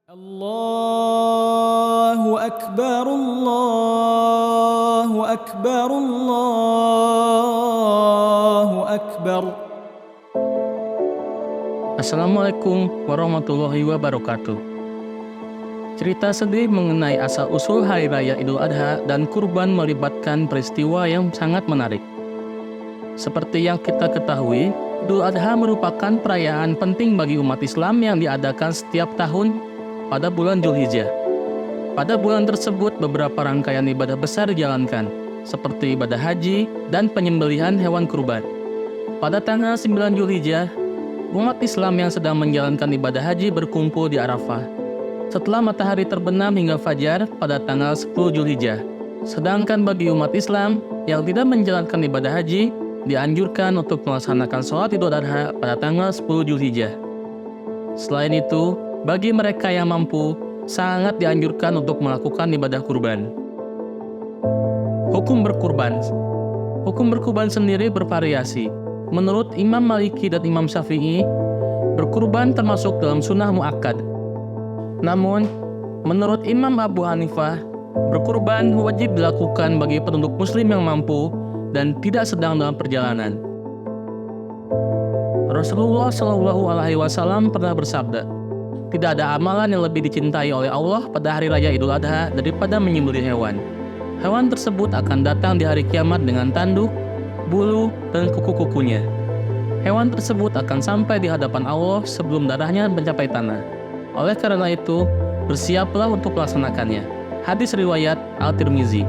Allahu Akbar, Allahu Akbar, Allahu Akbar. Assalamualaikum warahmatullahi wabarakatuh. Cerita sedih mengenai asal-usul Hari Raya Idul Adha dan kurban melibatkan peristiwa yang sangat menarik. Seperti yang kita ketahui, Idul Adha merupakan perayaan penting bagi umat Islam yang diadakan setiap tahun pada bulan Dzulhijjah. Pada bulan tersebut, beberapa rangkaian ibadah besar dijalankan, seperti ibadah haji dan penyembelihan hewan kurban. Pada tanggal 9 Dzulhijjah, umat Islam yang sedang menjalankan ibadah haji berkumpul di Arafah setelah matahari terbenam hingga fajar pada tanggal 10 Dzulhijjah. Sedangkan bagi umat Islam yang tidak menjalankan ibadah haji, dianjurkan untuk melaksanakan sholat Idul Adha pada tanggal 10 Dzulhijjah. Selain itu, bagi mereka yang mampu, sangat dianjurkan untuk melakukan ibadah kurban. Hukum berkurban. Hukum berkurban sendiri bervariasi. Menurut Imam Maliki dan Imam Syafi'i, berkurban termasuk dalam sunnah muakkad. Namun, menurut Imam Abu Hanifah, berkurban wajib dilakukan bagi penduduk muslim yang mampu dan tidak sedang dalam perjalanan. Rasulullah Shallallahu Alaihi Wasallam pernah bersabda, "Tidak ada amalan yang lebih dicintai oleh Allah pada hari raya Idul Adha daripada menyembelih hewan. Hewan tersebut akan datang di hari kiamat dengan tanduk, bulu, dan kuku-kukunya. Hewan tersebut akan sampai di hadapan Allah sebelum darahnya mencapai tanah. Oleh karena itu, bersiaplah untuk melaksanakannya." Hadis riwayat Al-Tirmizi.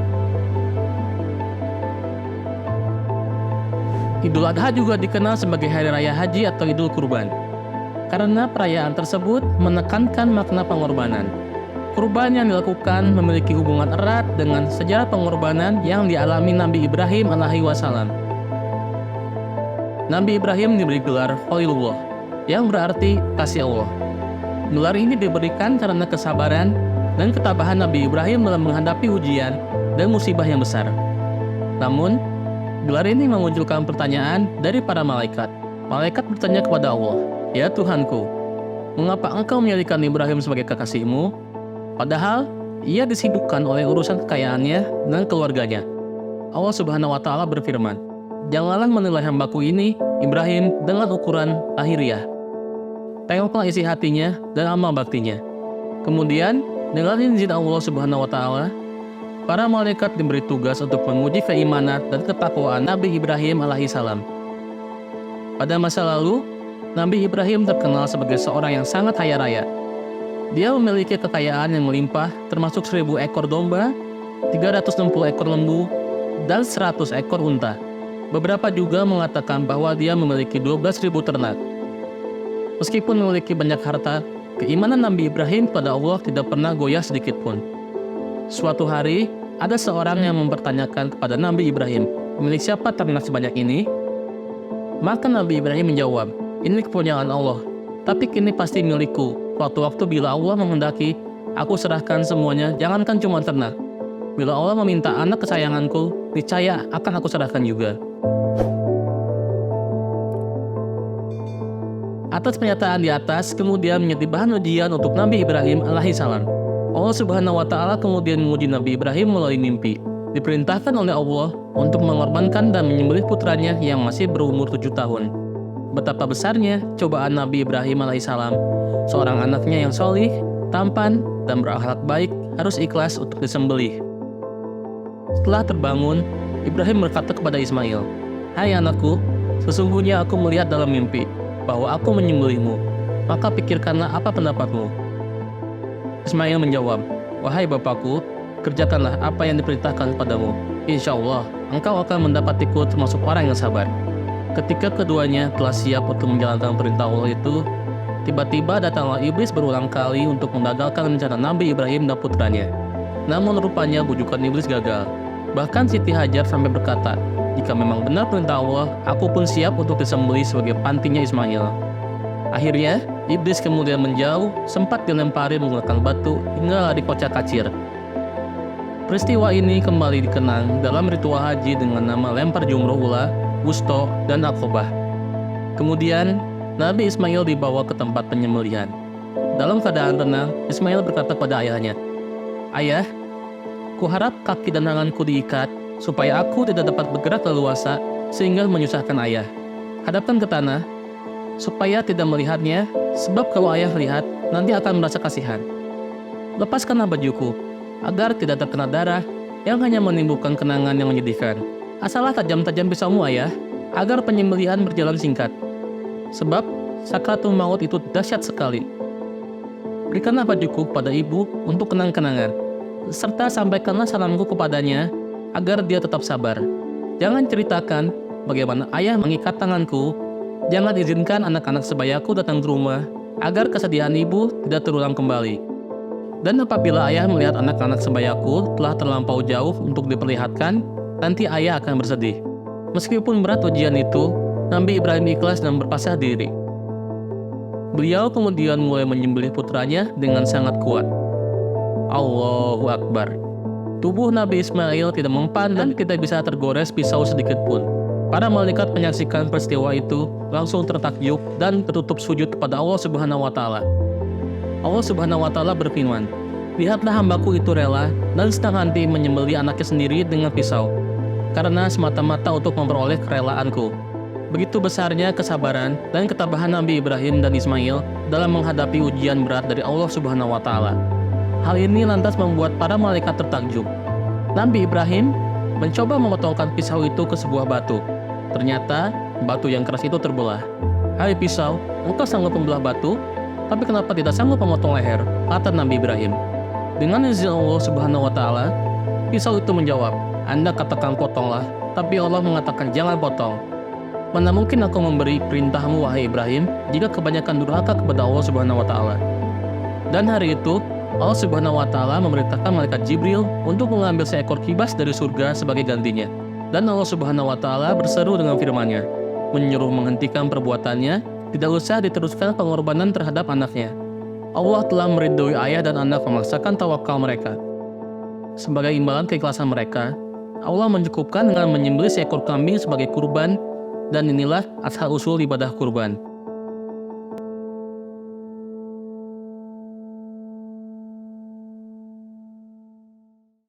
Idul Adha juga dikenal sebagai hari raya haji atau Idul Kurban, karena perayaan tersebut menekankan makna pengorbanan. Kurban yang dilakukan memiliki hubungan erat dengan sejarah pengorbanan yang dialami Nabi Ibrahim alaihi wasallam. Nabi Ibrahim diberi gelar Khalilullah, yang berarti kasih Allah. Gelar ini diberikan karena kesabaran dan ketabahan Nabi Ibrahim dalam menghadapi ujian dan musibah yang besar. Namun, gelar ini memunculkan pertanyaan dari para malaikat. Malaikat bertanya kepada Allah, "Ya Tuhanku, mengapa engkau menjadikan Ibrahim sebagai kekasihmu? Padahal ia disibukkan oleh urusan kekayaannya dan keluarganya." Allah Subhanahu wa Ta'ala berfirman, "Janganlah menilai hambaku ini, Ibrahim, dengan ukuran lahiriah. Tengoklah isi hatinya dan amal baktinya." Kemudian, dengan izin Allah Subhanahu wa Ta'ala, para malaikat diberi tugas untuk menguji keimanan dan ketakwaan Nabi Ibrahim alaihissalam. Pada masa lalu, Nabi Ibrahim terkenal sebagai seorang yang sangat kaya raya. Dia memiliki kekayaan yang melimpah, termasuk 1000 ekor domba, 360 ekor lembu, dan 100 ekor unta. Beberapa juga mengatakan bahwa dia memiliki 12.000 ternak. Meskipun memiliki banyak harta, keimanan Nabi Ibrahim pada Allah tidak pernah goyah sedikit pun. Suatu hari, ada seorang yang mempertanyakan kepada Nabi Ibrahim, "Milik siapa ternak sebanyak ini?" Maka Nabi Ibrahim menjawab, "Ini kepunyaan Allah, tapi kini pasti milikku. Waktu-waktu bila Allah menghendaki, aku serahkan semuanya, jangankan cuma ternak. Bila Allah meminta anak kesayanganku, niscaya akan aku serahkan juga." Atas pernyataan di atas kemudian menjadi bahan ujian untuk Nabi Ibrahim alaihissalam. Allah Subhanahu wa Ta'ala kemudian menguji Nabi Ibrahim melalui mimpi. Diperintahkan oleh Allah untuk mengorbankan dan menyembelih putranya yang masih berumur 7 tahun. Betapa besarnya cobaan Nabi Ibrahim alaihissalam. Seorang anaknya yang solih, tampan, dan berakhlak baik harus ikhlas untuk disembelih. Setelah terbangun, Ibrahim berkata kepada Ismail, "Hai anakku, sesungguhnya aku melihat dalam mimpi bahwa aku menyembelihmu. Maka pikirkanlah apa pendapatmu." Ismail menjawab, "Wahai bapakku, kerjakanlah apa yang diperintahkan padamu. Insya Allah, engkau akan mendapatiku termasuk orang yang sabar." Ketika keduanya telah siap untuk menjalankan perintah Allah itu, tiba-tiba datanglah iblis berulang kali untuk menggagalkan rencana Nabi Ibrahim dan putranya. Namun rupanya bujukan iblis gagal. Bahkan Siti Hajar sampai berkata, "Jika memang benar perintah Allah, aku pun siap untuk disembelih sebagai pantinya Ismail." Akhirnya, iblis kemudian menjauh, sempat dilempari menggunakan batu hingga lari kocak-kacir. Peristiwa ini kembali dikenang dalam ritual haji dengan nama lempar jumroh ula, wusto, dan aqobah. Kemudian, Nabi Ismail dibawa ke tempat penyembelihan. Dalam keadaan tenang, Ismail berkata pada ayahnya, "Ayah, kuharap kaki dan tanganku diikat, supaya aku tidak dapat bergerak leluasa sehingga menyusahkan ayah. Hadapkan ke tanah, supaya tidak melihatnya, sebab kalau ayah lihat, nanti akan merasa kasihan. Lepaskanlah bajuku, agar tidak terkena darah yang hanya menimbulkan kenangan yang menyedihkan. Asalah tajam-tajam pisaumu ayah, agar penyembelihan berjalan singkat. Sebab sakratul maut itu dahsyat sekali. Berikanlah bajuku pada ibu untuk kenang-kenangan, serta sampaikanlah salamku kepadanya, agar dia tetap sabar. Jangan ceritakan bagaimana ayah mengikat tanganku. Jangan izinkan anak-anak sebayaku datang ke rumah, agar kesedihan ibu tidak terulang kembali. Dan apabila ayah melihat anak-anak sebayaku telah terlampau jauh untuk diperlihatkan, nanti ayah akan bersedih." Meskipun berat ujian itu, Nabi Ibrahim ikhlas dan berpasrah diri. Beliau kemudian mulai menyembelih putranya dengan sangat kuat. Allahu Akbar. Tubuh Nabi Ismail tidak mempan dan tidak bisa tergores pisau sedikit pun. Para malaikat menyaksikan peristiwa itu langsung tertakjub dan tertutup sujud kepada Allah Subhanahu wa Ta'ala. Allah Subhanahu wa Ta'ala berfirman, "Lihatlah hambaku itu rela dan setengah hati menyembelih anaknya sendiri dengan pisau, karena semata-mata untuk memperoleh kerelaanku." Begitu besarnya kesabaran dan ketabahan Nabi Ibrahim dan Ismail dalam menghadapi ujian berat dari Allah Subhanahu wa Ta'ala. Hal ini lantas membuat para malaikat tertakjub. Nabi Ibrahim mencoba memotongkan pisau itu ke sebuah batu. Ternyata batu yang keras itu terbelah. "Hai pisau, engkau sanggup membelah batu, tapi kenapa tidak sanggup memotong leher?" kata Nabi Ibrahim. Dengan izin Allah Subhanahu wa Ta'ala, pisau itu menjawab, "Anda katakan potonglah, tapi Allah mengatakan jangan potong. Mana mungkin aku memberi perintahmu wahai Ibrahim jika kebanyakan durhaka kepada Allah Subhanahu wa Ta'ala." Dan hari itu Allah Subhanahu wa Ta'ala memerintahkan malaikat Jibril untuk mengambil seekor kibas dari surga sebagai gantinya. Dan Allah Subhanahu wa Ta'ala berseru dengan firman-Nya, menyuruh menghentikan perbuatannya, tidak usah diteruskan pengorbanan terhadap anaknya. Allah telah meridhoi ayah dan anak memaksakan tawakal mereka. Sebagai imbalan keikhlasan mereka, Allah mencukupkan dengan menyembelih seekor kambing sebagai kurban, dan inilah asal usul ibadah kurban.